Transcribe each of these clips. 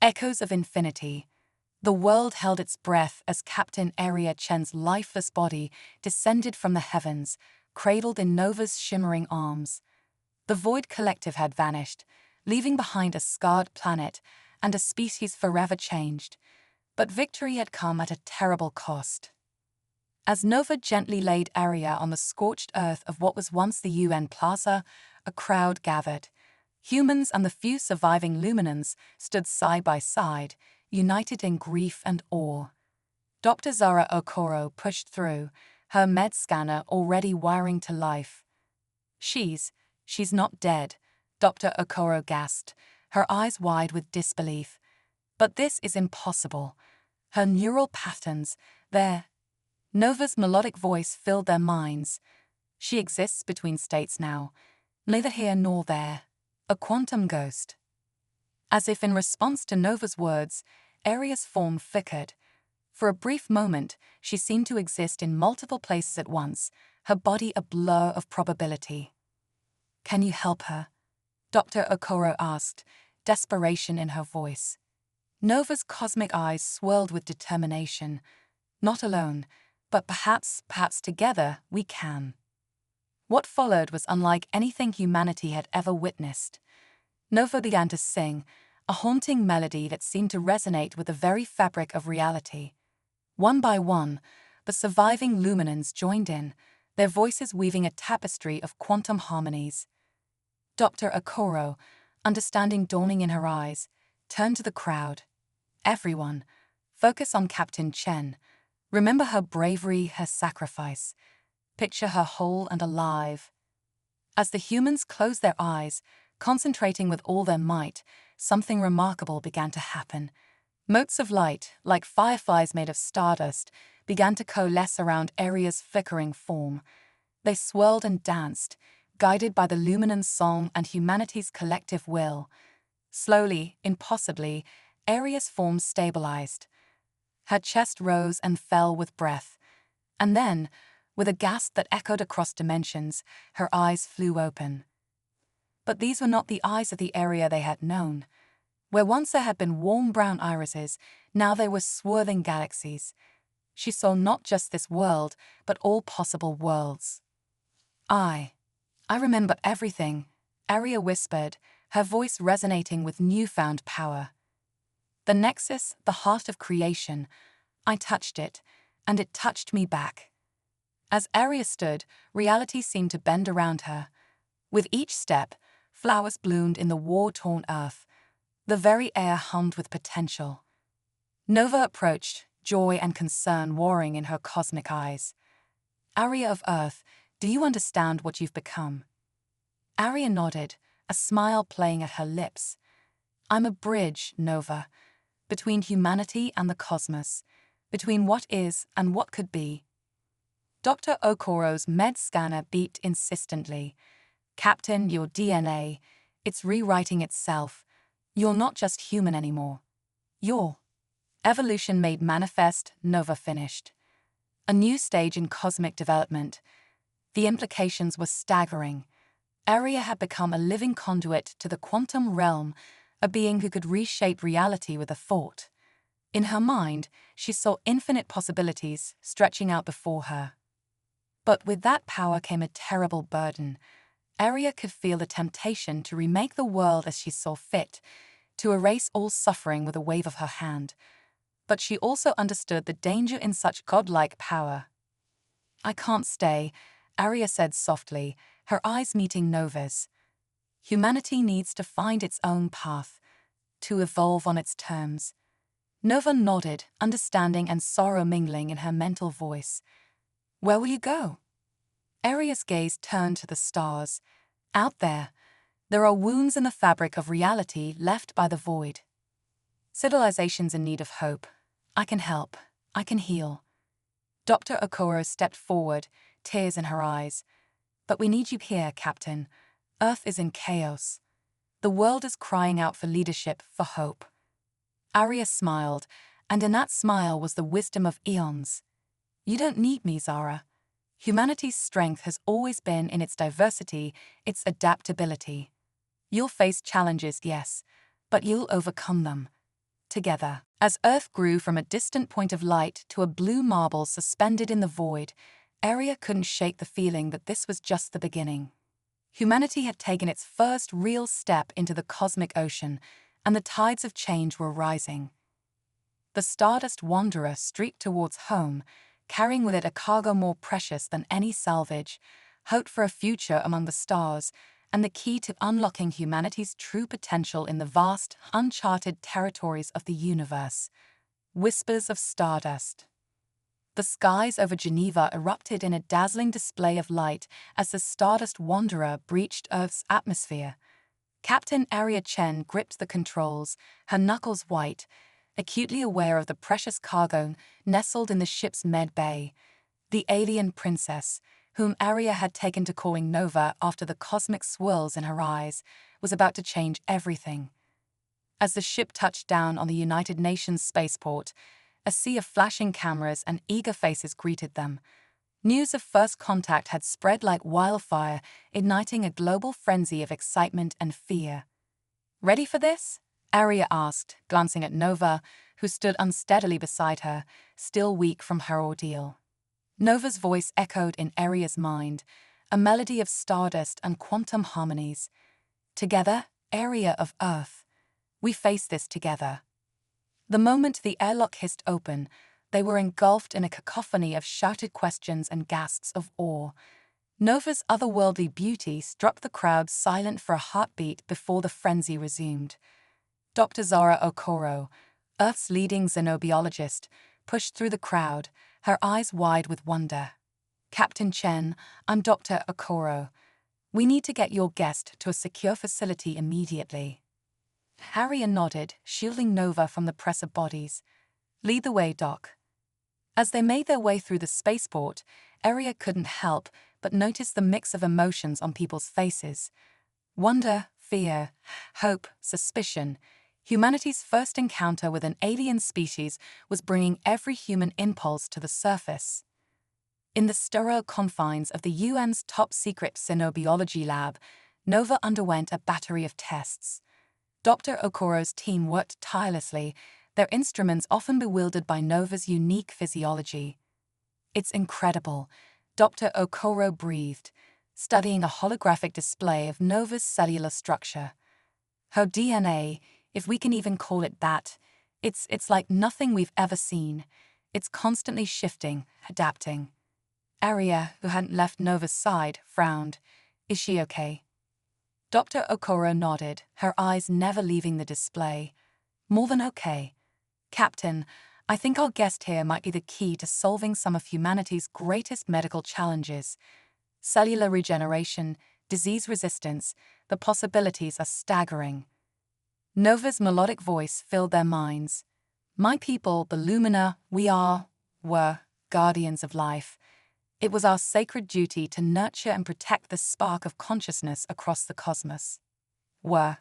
Echoes of infinity. The world held its breath as Captain Aria Chen's lifeless body descended from the heavens, cradled in Nova's shimmering arms. The Void Collective had vanished, leaving behind a scarred planet and a species forever changed. But victory had come at a terrible cost. As Nova gently laid Aria on the scorched earth of what was once the UN Plaza, a crowd gathered. Humans and the few surviving Luminans stood side by side, united in grief and awe. Dr. Zara Okoro pushed through, her med scanner already wiring to life. She's not dead, Dr. Okoro gasped, her eyes wide with disbelief. But this is impossible. Her neural patterns, Nova's melodic voice filled their minds. She exists between states now, neither here nor there. A quantum ghost. As if in response to Nova's words, Aria's form flickered. For a brief moment, she seemed to exist in multiple places at once, her body a blur of probability. "Can you help her?" Dr. Okoro asked, desperation in her voice. Nova's cosmic eyes swirled with determination. "Not alone, but perhaps together we can." What followed was unlike anything humanity had ever witnessed. Nova began to sing, a haunting melody that seemed to resonate with the very fabric of reality. One by one, the surviving Luminans joined in, their voices weaving a tapestry of quantum harmonies. Dr. Okoro, understanding dawning in her eyes, turned to the crowd. "Everyone, focus on Captain Chen. Remember her bravery, her sacrifice. Picture her whole and alive." As the humans closed their eyes, concentrating with all their might, something remarkable began to happen. Motes of light, like fireflies made of stardust, began to coalesce around Aria's flickering form. They swirled and danced, guided by the Luminan's song and humanity's collective will. Slowly, impossibly, Aria's form stabilized. Her chest rose and fell with breath. And then, with a gasp that echoed across dimensions, her eyes flew open. But these were not the eyes of the Aria they had known. Where once there had been warm brown irises, now they were swerving galaxies. She saw not just this world, but all possible worlds. I remember everything," Aria whispered, her voice resonating with newfound power. "The Nexus, the heart of creation. I touched it, and it touched me back." As Aria stood, reality seemed to bend around her. With each step, flowers bloomed in the war-torn earth. The very air hummed with potential. Nova approached, joy and concern warring in her cosmic eyes. "Aria of Earth, do you understand what you've become?" Aria nodded, a smile playing at her lips. "I'm a bridge, Nova, between humanity and the cosmos, between what is and what could be." Dr. Okoro's med scanner beeped insistently. "Captain, your DNA, it's rewriting itself. You're not just human anymore. You're evolution made manifest," Nova finished. A new stage in cosmic development. The implications were staggering. Aria had become a living conduit to the quantum realm, a being who could reshape reality with a thought. In her mind, she saw infinite possibilities stretching out before her. But with that power came a terrible burden. Aria could feel the temptation to remake the world as she saw fit, to erase all suffering with a wave of her hand. But she also understood the danger in such godlike power. "I can't stay," Aria said softly, her eyes meeting Nova's. "Humanity needs to find its own path, to evolve on its terms." Nova nodded, understanding and sorrow mingling in her mental voice. "Where will you go?" Aria's gaze turned to the stars. "Out there are wounds in the fabric of reality left by the void. Civilizations in need of hope. I can help. I can heal." Dr. Okoro stepped forward, tears in her eyes. "But we need you here, Captain. Earth is in chaos. The world is crying out for leadership, for hope." Aria smiled, and in that smile was the wisdom of eons. "You don't need me, Zara. Humanity's strength has always been in its diversity, its adaptability. You'll face challenges, yes, but you'll overcome them. together. As Earth grew from a distant point of light to a blue marble suspended in the void, Aria couldn't shake the feeling that this was just the beginning. Humanity had taken its first real step into the cosmic ocean, and the tides of change were rising. The Stardust Wanderer streaked towards home, carrying with it a cargo more precious than any salvage, hope for a future among the stars, and the key to unlocking humanity's true potential in the vast, uncharted territories of the universe. Whispers of Stardust. The skies over Geneva erupted in a dazzling display of light as the Stardust Wanderer breached Earth's atmosphere. Captain Aria Chen gripped the controls, her knuckles white, acutely aware of the precious cargo nestled in the ship's med bay. The alien princess, whom Aria had taken to calling Nova after the cosmic swirls in her eyes, was about to change everything. As the ship touched down on the United Nations spaceport, a sea of flashing cameras and eager faces greeted them. News of first contact had spread like wildfire, igniting a global frenzy of excitement and fear. "Ready for this?" Aria asked, glancing at Nova, who stood unsteadily beside her, still weak from her ordeal. Nova's voice echoed in Aria's mind, a melody of stardust and quantum harmonies. "Together, area of Earth. We face this together." The moment the airlock hissed open, they were engulfed in a cacophony of shouted questions and gasps of awe. Nova's otherworldly beauty struck the crowd silent for a heartbeat before the frenzy resumed. Dr. Zara Okoro, Earth's leading xenobiologist, pushed through the crowd, her eyes wide with wonder. "Captain Chen, I'm Dr. Okoro. We need to get your guest to a secure facility immediately." Harrier nodded, shielding Nova from the press of bodies. "Lead the way, Doc." As they made their way through the spaceport, Aria couldn't help but notice the mix of emotions on people's faces. Wonder, fear, hope, suspicion. Humanity's first encounter with an alien species was bringing every human impulse to the surface. In the sterile confines of the UN's top-secret xenobiology lab, Nova underwent a battery of tests. Dr. Okoro's team worked tirelessly, their instruments often bewildered by Nova's unique physiology. "It's incredible," Dr. Okoro breathed, studying a holographic display of Nova's cellular structure. "Her DNA, if we can even call it that, it's like nothing we've ever seen. It's constantly shifting, adapting." Aria, who hadn't left Nova's side, frowned. "Is she okay?" Dr. Okoro nodded, her eyes never leaving the display. "More than okay. Captain, I think our guest here might be the key to solving some of humanity's greatest medical challenges. Cellular regeneration, disease resistance, the possibilities are staggering." Nova's melodic voice filled their minds. "My people, the Lumina, were guardians of life. It was our sacred duty to nurture and protect the spark of consciousness across the cosmos." "Were?"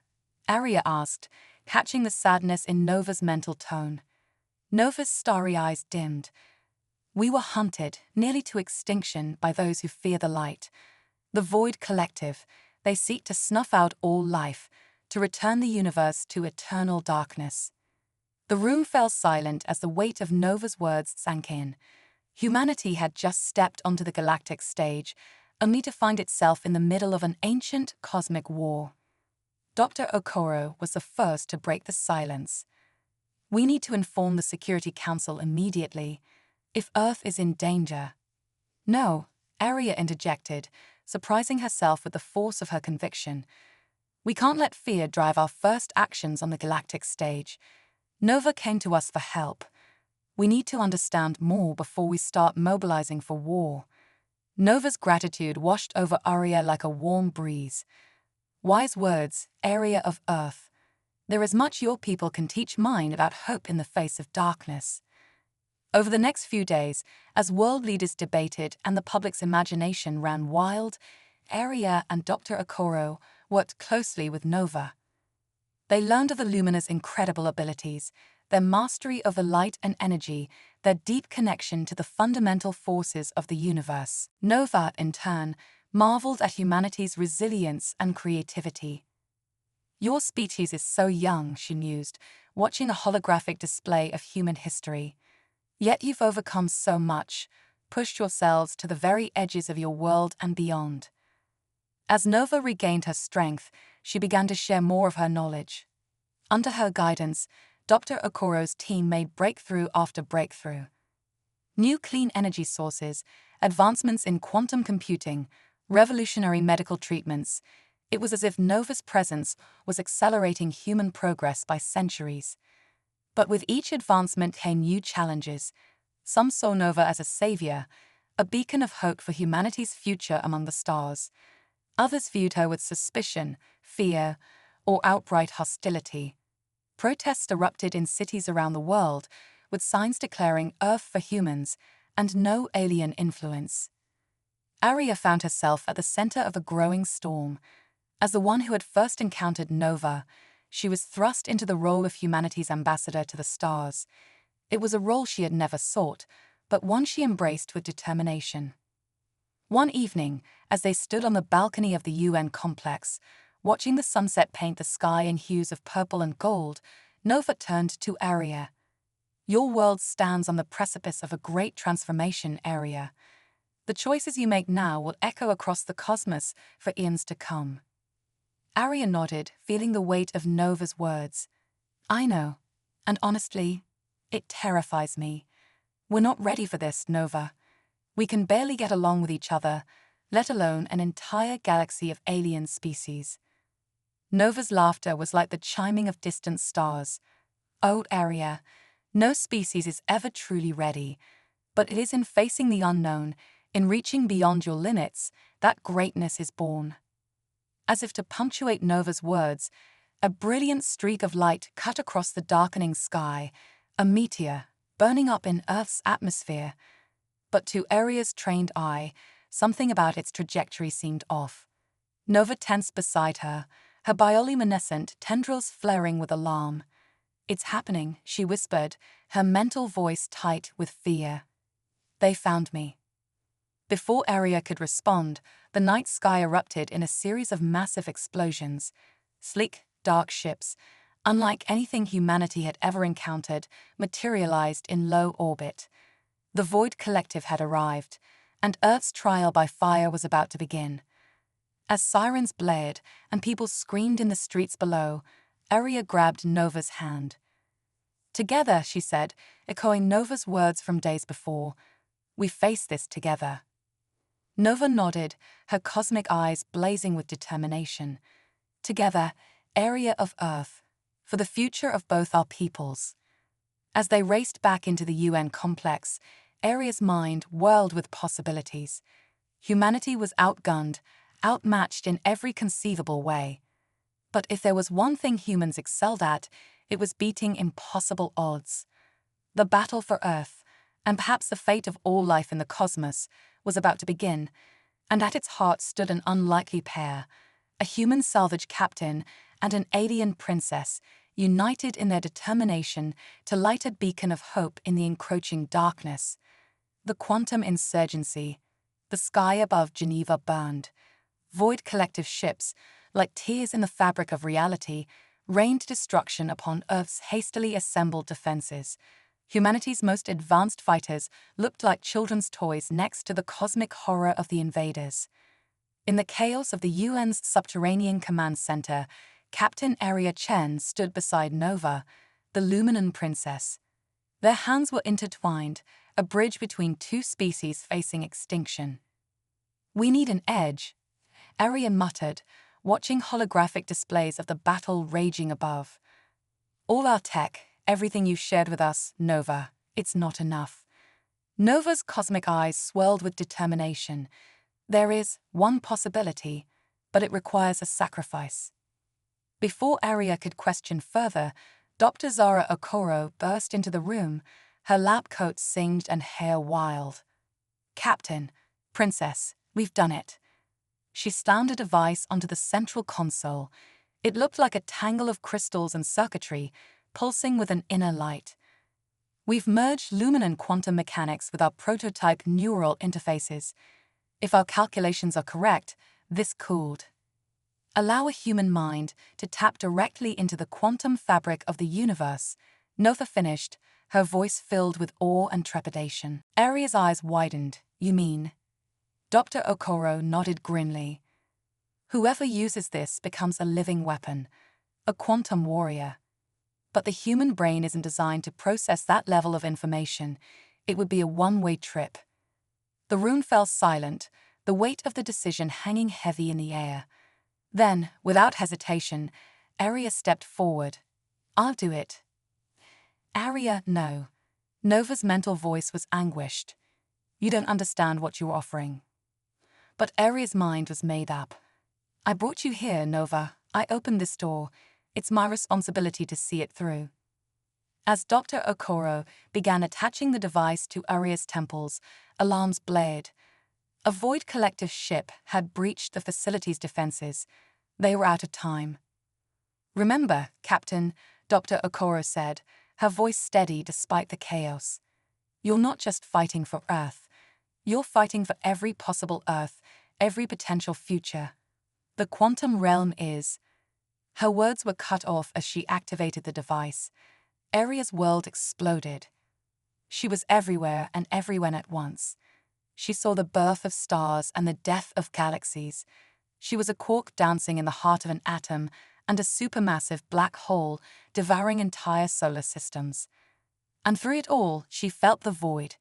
Aria asked, catching the sadness in Nova's mental tone. Nova's starry eyes dimmed. "We were hunted, nearly to extinction, by those who fear the light. The Void Collective, they seek to snuff out all life, to return the universe to eternal darkness." The room fell silent as the weight of Nova's words sank in. Humanity had just stepped onto the galactic stage, only to find itself in the middle of an ancient cosmic war. Dr. Okoro was the first to break the silence. "We need to inform the Security Council immediately. If Earth is in danger." "No," Aria interjected, surprising herself with the force of her conviction. "We can't let fear drive our first actions on the galactic stage. Nova came to us for help. We need to understand more before we start mobilizing for war." Nova's gratitude washed over Aria like a warm breeze. "Wise words, area of Earth. There is much your people can teach mine about hope in the face of darkness." Over the next few days, as world leaders debated and the public's imagination ran wild, Aria and Dr. Okoro worked closely with Nova. They learned of the Lumina's incredible abilities, their mastery over light and energy, their deep connection to the fundamental forces of the universe. Nova, in turn, marveled at humanity's resilience and creativity. Your species is so young, she mused, watching a holographic display of human history. Yet you've overcome so much, pushed yourselves to the very edges of your world and beyond. As Nova regained her strength, she began to share more of her knowledge. Under her guidance, Dr. Okoro's team made breakthrough after breakthrough. New clean energy sources, advancements in quantum computing, revolutionary medical treatments. It was as if Nova's presence was accelerating human progress by centuries. But with each advancement came new challenges. Some saw Nova as a savior, a beacon of hope for humanity's future among the stars. Others viewed her with suspicion, fear, or outright hostility. Protests erupted in cities around the world, with signs declaring Earth for humans and no alien influence. Aria found herself at the center of a growing storm. As the one who had first encountered Nova, she was thrust into the role of humanity's ambassador to the stars. It was a role she had never sought, but one she embraced with determination. One evening, as they stood on the balcony of the UN complex, watching the sunset paint the sky in hues of purple and gold, Nova turned to Aria. Your world stands on the precipice of a great transformation, Aria. The choices you make now will echo across the cosmos for eons to come. Aria nodded, feeling the weight of Nova's words. I know, and honestly, it terrifies me. We're not ready for this, Nova. We can barely get along with each other, let alone an entire galaxy of alien species. Nova's laughter was like the chiming of distant stars. Oh, Aria, no species is ever truly ready, but it is in facing the unknown, in reaching beyond your limits, that greatness is born. As if to punctuate Nova's words, a brilliant streak of light cut across the darkening sky, a meteor burning up in Earth's atmosphere. But to Aria's trained eye, something about its trajectory seemed off. Nova tensed beside her, her bioluminescent tendrils flaring with alarm. It's happening, she whispered, her mental voice tight with fear. They found me. Before Aria could respond, the night sky erupted in a series of massive explosions. Sleek, dark ships, unlike anything humanity had ever encountered, materialized in low orbit. The Void Collective had arrived, and Earth's trial by fire was about to begin. As sirens blared and people screamed in the streets below, Aria grabbed Nova's hand. Together, she said, echoing Nova's words from days before, we face this together. Nova nodded, her cosmic eyes blazing with determination. Together, Aria of Earth, for the future of both our peoples. As they raced back into the UN complex, Aria's mind whirled with possibilities. Humanity was outgunned, outmatched in every conceivable way. But if there was one thing humans excelled at, it was beating impossible odds. The battle for Earth, and perhaps the fate of all life in the cosmos, was about to begin, and at its heart stood an unlikely pair, a human salvage captain and an alien princess, united in their determination to light a beacon of hope in the encroaching darkness. The quantum insurgency, the sky above Geneva burned. Void Collective ships, like tears in the fabric of reality, rained destruction upon Earth's hastily assembled defenses. Humanity's most advanced fighters looked like children's toys next to the cosmic horror of the invaders. In the chaos of the UN's subterranean command center, Captain Aria Chen stood beside Nova, the Luminan princess. Their hands were intertwined, a bridge between two species facing extinction. We need an edge, Aria muttered, watching holographic displays of the battle raging above. All our tech, everything you shared with us, Nova, it's not enough. Nova's cosmic eyes swirled with determination. There is one possibility, but it requires a sacrifice. Before Aria could question further, Dr. Zara Okoro burst into the room, her lab coat singed and hair wild. Captain, Princess, we've done it. She slammed a device onto the central console. It looked like a tangle of crystals and circuitry, pulsing with an inner light. We've merged Luminan quantum mechanics with our prototype neural interfaces. If our calculations are correct, this cooled. Allow a human mind to tap directly into the quantum fabric of the universe. Nova finished, her voice filled with awe and trepidation. Aria's eyes widened. You mean? Dr. Okoro nodded grimly. Whoever uses this becomes a living weapon, a quantum warrior. But the human brain isn't designed to process that level of information. It would be a one-way trip. The room fell silent, the weight of the decision hanging heavy in the air. Then, without hesitation, Aria stepped forward. I'll do it. Aria, no. Nova's mental voice was anguished. You don't understand what you're offering. But Aria's mind was made up. I brought you here, Nova. I opened this door. It's my responsibility to see it through. As Dr. Okoro began attaching the device to Aria's temples, alarms blared. A Void Collective ship had breached the facility's defenses. They were out of time. Remember, Captain, Dr. Okoro said, her voice steady despite the chaos. You're not just fighting for Earth. You're fighting for every possible Earth, every potential future. The quantum realm is... Her words were cut off as she activated the device. Aria's world exploded. She was everywhere and everyone at once. She saw the birth of stars and the death of galaxies. She was a quark dancing in the heart of an atom and a supermassive black hole devouring entire solar systems. And through it all, she felt the void,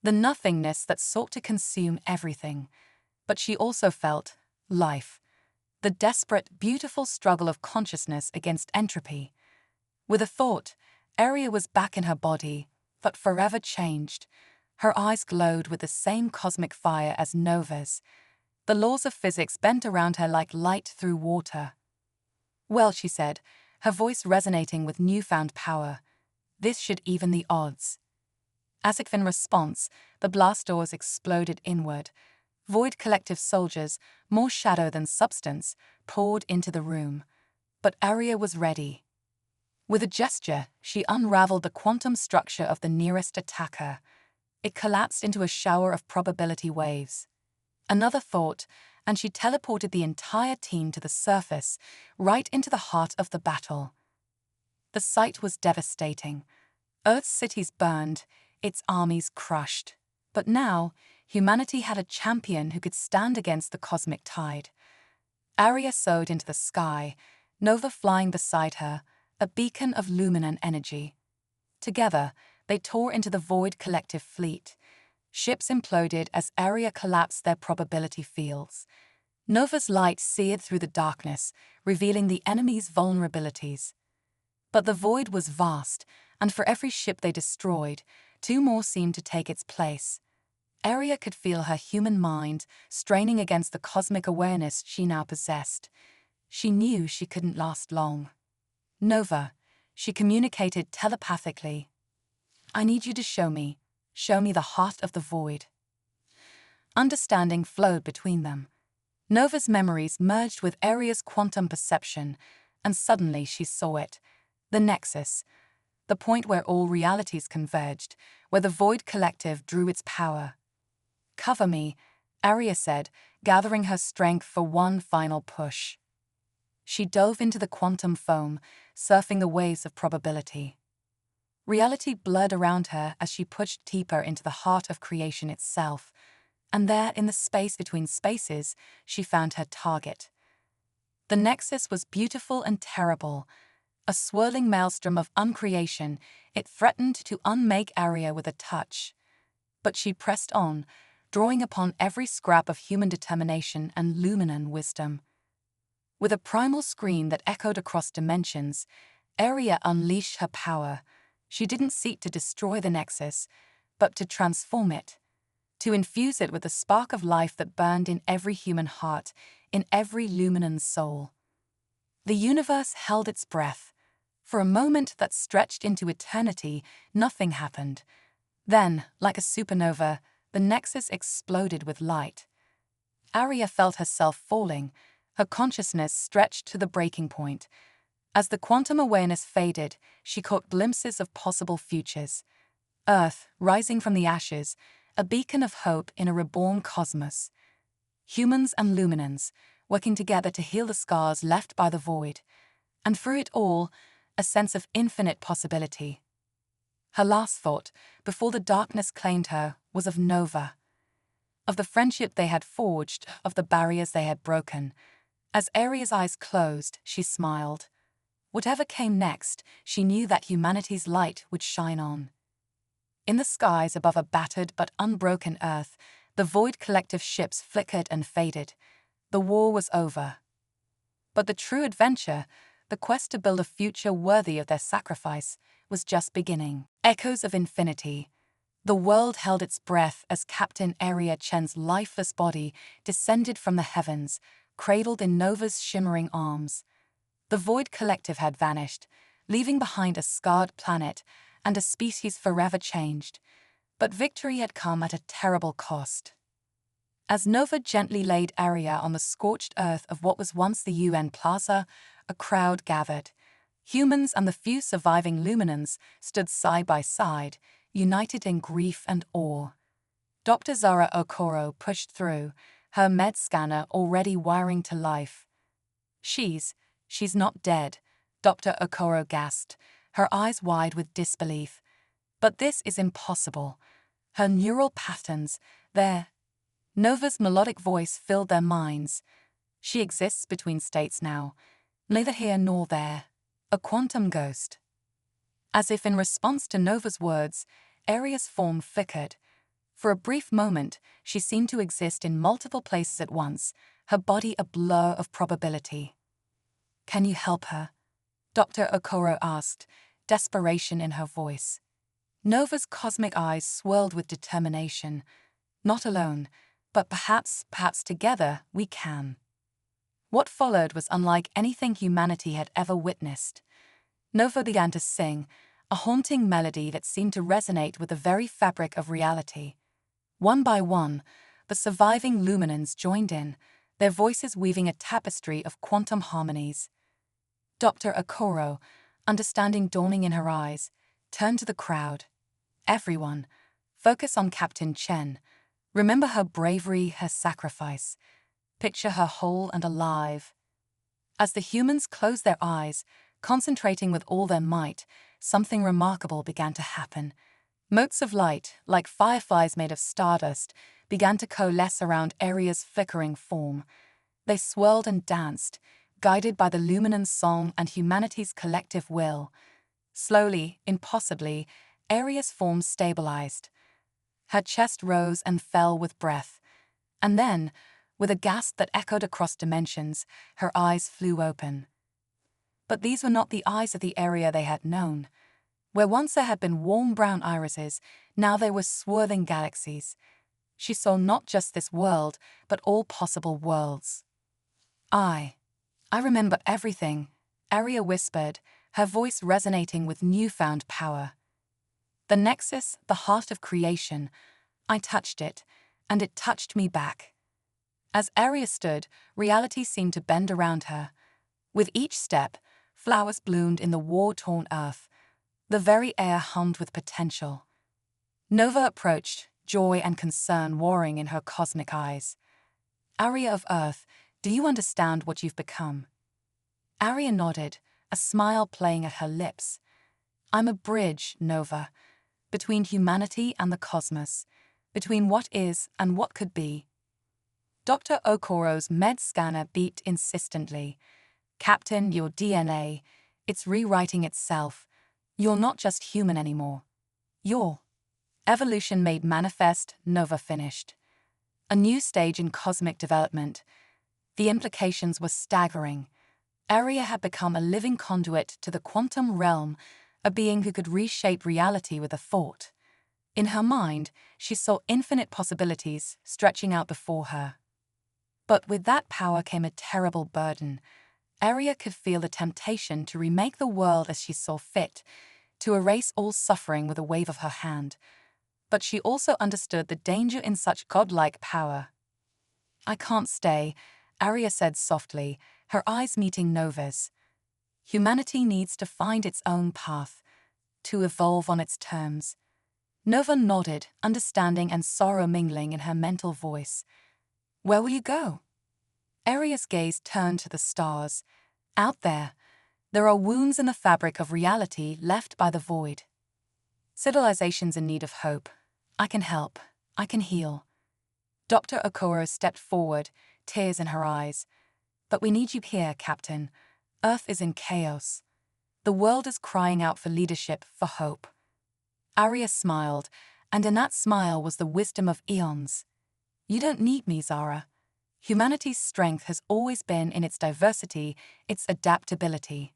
the nothingness that sought to consume everything. But she also felt life, the desperate, beautiful struggle of consciousness against entropy. With a thought, Aria was back in her body, but forever changed. Her eyes glowed with the same cosmic fire as Nova's. The laws of physics bent around her like light through water. Well, she said, her voice resonating with newfound power, this should even the odds. As if in response, the blast doors exploded inward. Void Collective soldiers, more shadow than substance, poured into the room. But Aria was ready. With a gesture, she unraveled the quantum structure of the nearest attacker. It collapsed into a shower of probability waves. Another thought, and she teleported the entire team to the surface, right into the heart of the battle. The sight was devastating. Earth's cities burned, its armies crushed. But now, humanity had a champion who could stand against the cosmic tide. Aria soared into the sky, Nova flying beside her, a beacon of luminant energy. Together, they tore into the Void Collective fleet. Ships imploded as Aria collapsed their probability fields. Nova's light seared through the darkness, revealing the enemy's vulnerabilities. But the void was vast, and for every ship they destroyed, two more seemed to take its place. Aria could feel her human mind straining against the cosmic awareness she now possessed. She knew she couldn't last long. Nova, she communicated telepathically. I need you to show me the heart of the void. Understanding flowed between them. Nova's memories merged with Aria's quantum perception, and suddenly she saw it. The nexus, the point where all realities converged, where the Void Collective drew its power. Cover me, Aria said, gathering her strength for one final push. She dove into the quantum foam, surfing the waves of probability. Reality blurred around her as she pushed deeper into the heart of creation itself, and there, in the space between spaces, she found her target. The nexus was beautiful and terrible. A swirling maelstrom of uncreation, it threatened to unmake Aria with a touch. But she pressed on, drawing upon every scrap of human determination and luminant wisdom. With a primal scream that echoed across dimensions, Aria unleashed her power. She didn't seek to destroy the nexus, but to transform it, to infuse it with the spark of life that burned in every human heart, in every luminant soul. The universe held its breath. For a moment that stretched into eternity, nothing happened. Then, like a supernova, the nexus exploded with light. Aria felt herself falling, her consciousness stretched to the breaking point. As the quantum awareness faded, she caught glimpses of possible futures. Earth, rising from the ashes, a beacon of hope in a reborn cosmos. Humans and luminans, working together to heal the scars left by the void. And through it all, a sense of infinite possibility. Her last thought, before the darkness claimed her, was of Nova. Of the friendship they had forged, of the barriers they had broken. As Aria's eyes closed, she smiled. Whatever came next, she knew that humanity's light would shine on. In the skies above a battered but unbroken Earth, the Void Collective ships flickered and faded. The war was over. But the true adventure, the quest to build a future worthy of their sacrifice, was just beginning. Echoes of infinity. The world held its breath as Captain Aria Chen's lifeless body descended from the heavens, cradled in Nova's shimmering arms. The Void Collective had vanished, leaving behind a scarred planet and a species forever changed. But victory had come at a terrible cost. As Nova gently laid Aria on the scorched earth of what was once the UN Plaza, a crowd gathered. Humans and the few surviving Luminans stood side by side, united in grief and awe. Dr. Zara Okoro pushed through, her med scanner already wiring to life. She's not dead, Dr. Okoro gasped, her eyes wide with disbelief. But this is impossible. Her neural patterns, Nova's melodic voice filled their minds. She exists between states now, neither here nor there, a quantum ghost. As if in response to Nova's words, Aria's form flickered. For a brief moment, she seemed to exist in multiple places at once, her body a blur of probability. "Can you help her?" Dr. Okoro asked, desperation in her voice. Nova's cosmic eyes swirled with determination. "Not alone, but perhaps together we can." What followed was unlike anything humanity had ever witnessed. Nova began to sing, a haunting melody that seemed to resonate with the very fabric of reality. One by one, the surviving Luminans joined in, their voices weaving a tapestry of quantum harmonies. Dr. Okoro, understanding dawning in her eyes, turned to the crowd. "Everyone, focus on Captain Chen. Remember her bravery, her sacrifice. Picture her whole and alive." As the humans closed their eyes, concentrating with all their might, something remarkable began to happen. Motes of light, like fireflies made of stardust, began to coalesce around Aria's flickering form. They swirled and danced, guided by the Luminan's song and humanity's collective will. Slowly, impossibly, Aria's form stabilized. Her chest rose and fell with breath. And then, with a gasp that echoed across dimensions, her eyes flew open. But these were not the eyes of the Aria they had known. Where once there had been warm brown irises, now they were swerving galaxies. She saw not just this world, but all possible worlds. I remember everything," Aria whispered, her voice resonating with newfound power. "The Nexus, the heart of creation. I touched it, and it touched me back." As Aria stood, reality seemed to bend around her. With each step, flowers bloomed in the war-torn earth. The very air hummed with potential. Nova approached, joy and concern warring in her cosmic eyes. "Aria of Earth, do you understand what you've become?" Aria nodded, a smile playing at her lips. "I'm a bridge, Nova, between humanity and the cosmos, between what is and what could be." Dr. Okoro's med scanner beeped insistently. "Captain, your DNA, it's rewriting itself. You're not just human anymore. You're evolution made manifest," Nova finished. A new stage in cosmic development. The implications were staggering. Aria had become a living conduit to the quantum realm, a being who could reshape reality with a thought. In her mind, she saw infinite possibilities stretching out before her. But with that power came a terrible burden. Aria could feel the temptation to remake the world as she saw fit, to erase all suffering with a wave of her hand. But she also understood the danger in such godlike power. "I can't stay," Aria said softly, her eyes meeting Nova's. "Humanity needs to find its own path, to evolve on its terms." Nova nodded, understanding and sorrow mingling in her mental voice. "Where will you go?" Aria's gaze turned to the stars. Out there are wounds in the fabric of reality left by the void. Civilizations in need of hope. I can help. I can heal. Dr. Okoro stepped forward, tears in her eyes. But we need you here, Captain. Earth is in chaos. The world is crying out for leadership, for hope. Aria smiled, and in that smile was the wisdom of eons. You don't need me, Zara. Humanity's strength has always been in its diversity, its adaptability.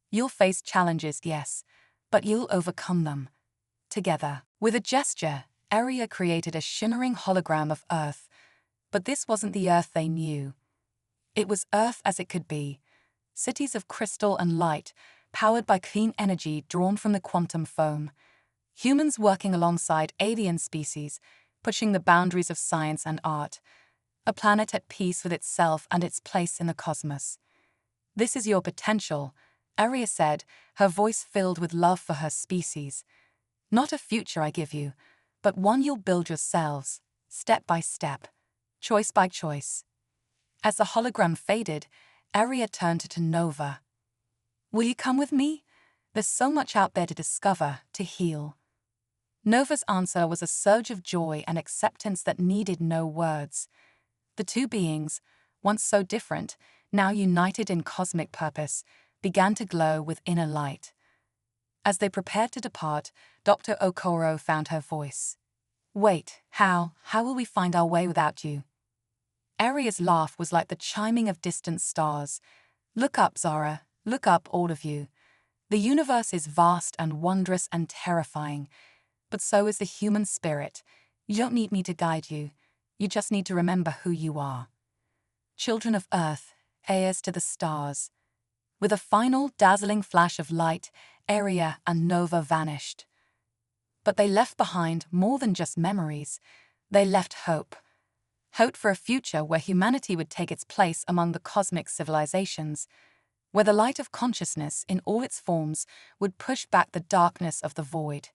You'll face challenges, yes, but you'll overcome them. Together. With a gesture, Aria created a shimmering hologram of Earth. But this wasn't the Earth they knew. It was Earth as it could be. Cities of crystal and light, powered by clean energy drawn from the quantum foam. Humans working alongside alien species, pushing the boundaries of science and art. A planet at peace with itself and its place in the cosmos. This is your potential, Aria said, her voice filled with love for her species. Not a future I give you, but one you'll build yourselves, step by step, choice by choice. As the hologram faded, Aria turned to Nova. Will you come with me? There's so much out there to discover, to heal. Nova's answer was a surge of joy and acceptance that needed no words. The two beings, once so different, now united in cosmic purpose, began to glow with inner light. As they prepared to depart, Dr. Okoro found her voice. Wait, how will we find our way without you? Aria's laugh was like the chiming of distant stars. Look up, Zara, look up, all of you. The universe is vast and wondrous and terrifying, but so is the human spirit. You don't need me to guide you. You just need to remember who you are. Children of Earth, heirs to the stars. With a final dazzling flash of light, Aria and Nova vanished. But they left behind more than just memories. They left hope. Hope for a future where humanity would take its place among the cosmic civilizations, where the light of consciousness in all its forms would push back the darkness of the void.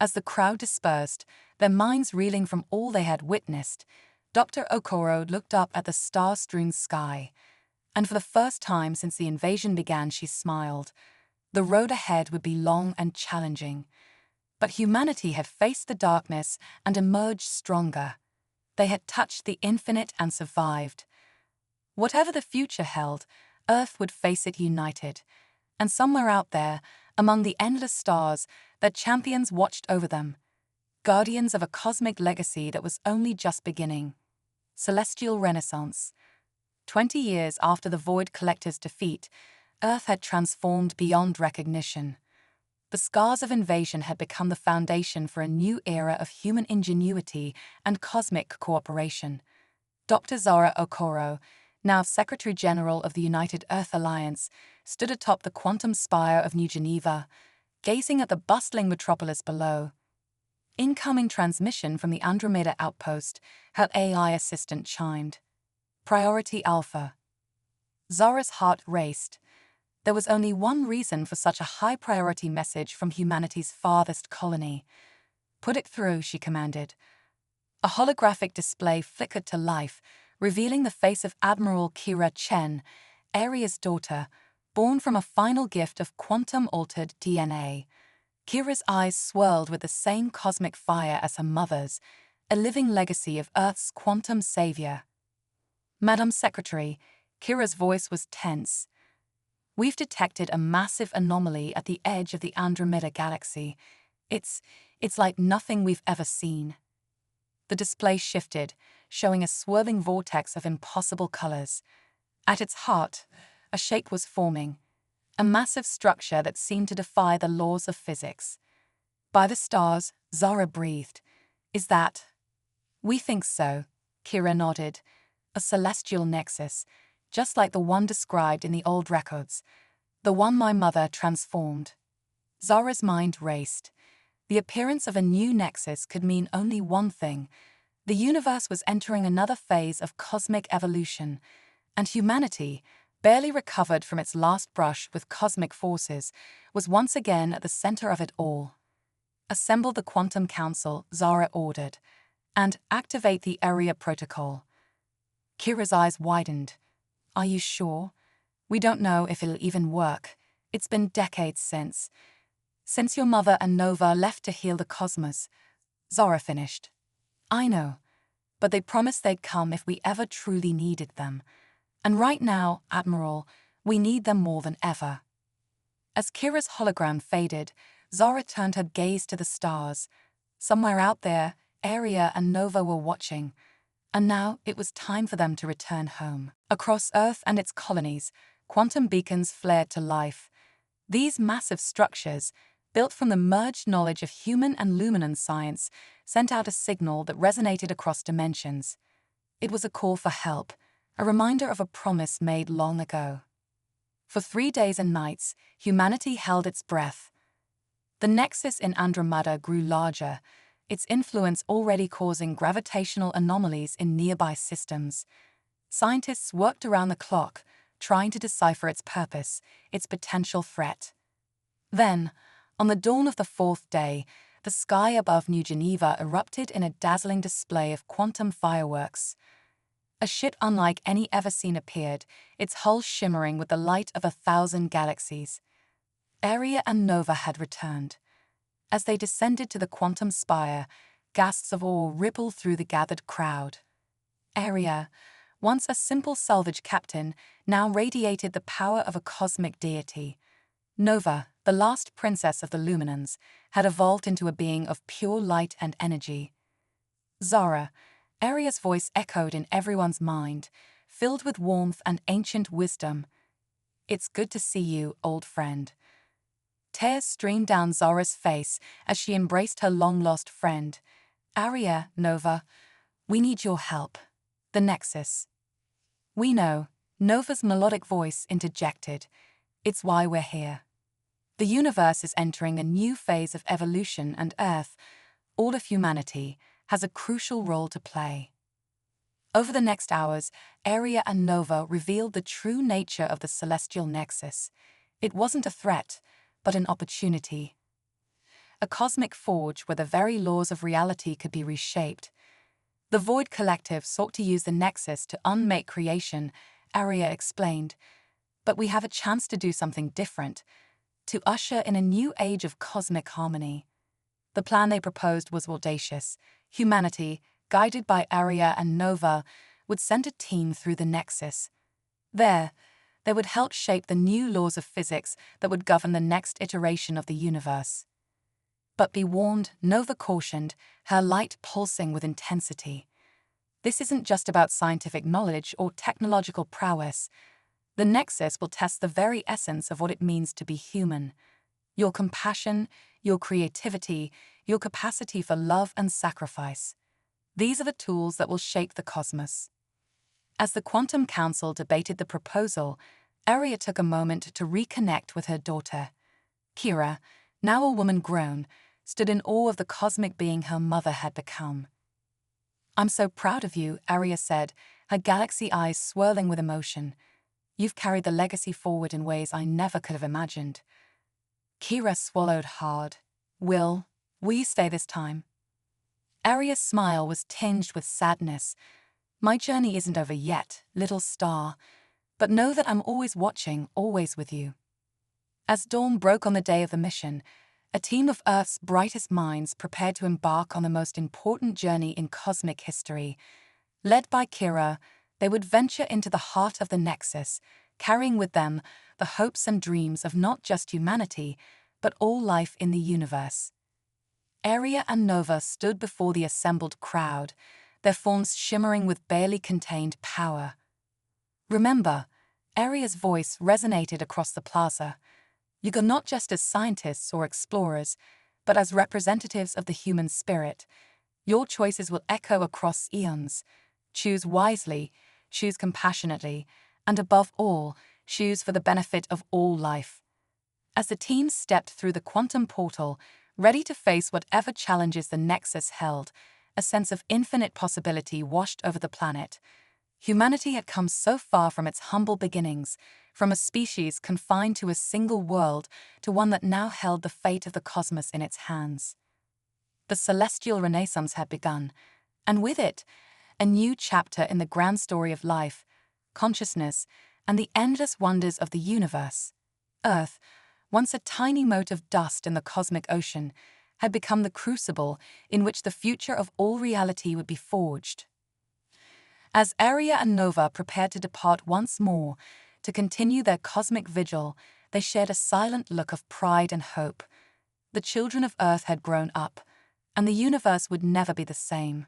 As the crowd dispersed, their minds reeling from all they had witnessed, Dr. Okoro looked up at the star-strewn sky, and for the first time since the invasion began, she smiled. The road ahead would be long and challenging. But humanity had faced the darkness and emerged stronger. They had touched the infinite and survived. Whatever the future held, Earth would face it united. And somewhere out there, among the endless stars, their champions watched over them. Guardians of a cosmic legacy that was only just beginning. Celestial Renaissance. 20 years after the Void Collector's defeat, Earth had transformed beyond recognition. The scars of invasion had become the foundation for a new era of human ingenuity and cosmic cooperation. Dr. Zara Okoro, now Secretary General of the United Earth Alliance, stood atop the quantum spire of New Geneva, gazing at the bustling metropolis below. Incoming transmission from the Andromeda outpost, her AI assistant chimed. Priority Alpha. Zara's heart raced. There was only one reason for such a high-priority message from humanity's farthest colony. Put it through, she commanded. A holographic display flickered to life, revealing the face of Admiral Kira Chen, Aria's daughter, born from a final gift of quantum-altered DNA. Kira's eyes swirled with the same cosmic fire as her mother's, a living legacy of Earth's quantum savior. Madam Secretary, Kira's voice was tense. We've detected a massive anomaly at the edge of the Andromeda galaxy. It's like nothing we've ever seen. The display shifted, showing a swirling vortex of impossible colors. At its heart, a shape was forming, a massive structure that seemed to defy the laws of physics. By the stars, Zara breathed. Is that? We think so, Kira nodded. A celestial nexus, just like the one described in the old records, the one my mother transformed. Zara's mind raced. The appearance of a new nexus could mean only one thing. The universe was entering another phase of cosmic evolution, and humanity, barely recovered from its last brush with cosmic forces, was once again at the center of it all. Assemble the Quantum Council, Zara ordered, and activate the Area Protocol. Kira's eyes widened. Are you sure? We don't know if it'll even work. It's been decades since your mother and Nova left to heal the cosmos. Zara finished. I know, but they promised they'd come if we ever truly needed them. And right now, Admiral, we need them more than ever. As Kira's hologram faded, Zara turned her gaze to the stars. Somewhere out there, Aria and Nova were watching. And now it was time for them to return home. Across Earth and its colonies, quantum beacons flared to life. These massive structures, built from the merged knowledge of human and Luminan science, sent out a signal that resonated across dimensions. It was a call for help, a reminder of a promise made long ago. For 3 days and nights, humanity held its breath. The nexus in Andromeda grew larger, its influence already causing gravitational anomalies in nearby systems. Scientists worked around the clock, trying to decipher its purpose, its potential threat. Then, on the dawn of the 4th day, the sky above New Geneva erupted in a dazzling display of quantum fireworks. A ship unlike any ever seen appeared, its hull shimmering with the light of 1,000 galaxies. Aria and Nova had returned. As they descended to the quantum spire, gasps of awe rippled through the gathered crowd. Aria, once a simple salvage captain, now radiated the power of a cosmic deity. Nova, the last princess of the Luminans, had evolved into a being of pure light and energy. Zara, Aria's voice echoed in everyone's mind, filled with warmth and ancient wisdom. It's good to see you, old friend. Tears streamed down Zara's face as she embraced her long-lost friend. Aria, Nova, we need your help. The Nexus. We know, Nova's melodic voice interjected. It's why we're here. The universe is entering a new phase of evolution and Earth, all of humanity, has a crucial role to play. Over the next hours, Aria and Nova revealed the true nature of the celestial nexus. It wasn't a threat, but an opportunity. A cosmic forge where the very laws of reality could be reshaped. The Void Collective sought to use the nexus to unmake creation, Aria explained. But we have a chance to do something different, to usher in a new age of cosmic harmony. The plan they proposed was audacious. Humanity, guided by Aria and Nova, would send a team through the nexus. There, they would help shape the new laws of physics that would govern the next iteration of the universe. But be warned, Nova cautioned, her light pulsing with intensity. This isn't just about scientific knowledge or technological prowess. The nexus will test the very essence of what it means to be human. Your compassion, your creativity, your capacity for love and sacrifice. These are the tools that will shape the cosmos. As the Quantum Council debated the proposal, Aria took a moment to reconnect with her daughter. Kira, now a woman grown, stood in awe of the cosmic being her mother had become. I'm so proud of you, Aria said, her galaxy eyes swirling with emotion. You've carried the legacy forward in ways I never could have imagined. Kira swallowed hard. Will you stay this time? Aria's smile was tinged with sadness. My journey isn't over yet, little star, but know that I'm always watching, always with you. As dawn broke on the day of the mission, a team of Earth's brightest minds prepared to embark on the most important journey in cosmic history. Led by Kira, they would venture into the heart of the Nexus, carrying with them the hopes and dreams of not just humanity, but all life in the universe. Aria and Nova stood before the assembled crowd, their forms shimmering with barely contained power. Remember, Aria's voice resonated across the plaza. You go not just as scientists or explorers, but as representatives of the human spirit. Your choices will echo across eons. Choose wisely, choose compassionately, and above all, choose for the benefit of all life. As the team stepped through the quantum portal, ready to face whatever challenges the Nexus held, a sense of infinite possibility washed over the planet. Humanity had come so far from its humble beginnings, from a species confined to a single world to one that now held the fate of the cosmos in its hands. The celestial renaissance had begun, and with it, a new chapter in the grand story of life. consciousness, and the endless wonders of the universe. Earth, once a tiny mote of dust in the cosmic ocean, had become the crucible in which the future of all reality would be forged. As Aria and Nova prepared to depart once more, to continue their cosmic vigil, they shared a silent look of pride and hope. The children of Earth had grown up, and the universe would never be the same.